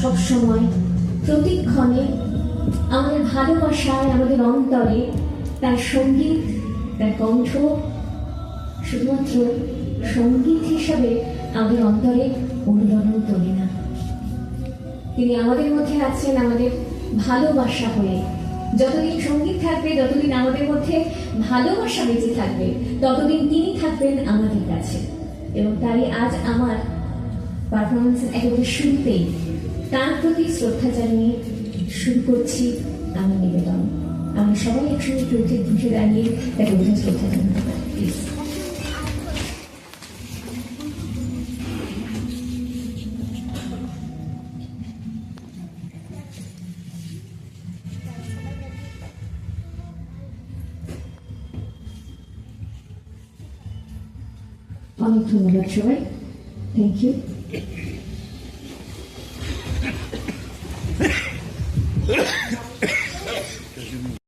সবসময় প্রতিক্ষণে আমাদের ভালোবাসায়, আমাদের অন্তরে তার সঙ্গীত, তার কণ্ঠ শুধুমাত্র সঙ্গীত হিসাবে আমাদের অন্তরে অনুরণন তোলে না, তিনি আমাদের মধ্যে আছেন আমাদের ভালোবাসা হয়ে। যতদিন সঙ্গীত থাকবে, যতদিন আমাদের মধ্যে ভালোবাসা বেঁচে থাকবে, ততদিন তিনি থাকবেন আমাদের কাছে। এবং তাই আজ আমার পারফরমেন্সের একেবারে শুরুতেই তার প্রতি শ্রদ্ধা জানিয়ে শুরু করছি আমি নিবেদন। আমরা সবাই একসঙ্গে চলছে ঘুষে দাঁড়িয়ে তাকে বোঝা শ্রদ্ধা জানাতে পারি, প্লিজ। অনেক ধন্যবাদ সবাই, থ্যাংক ইউ।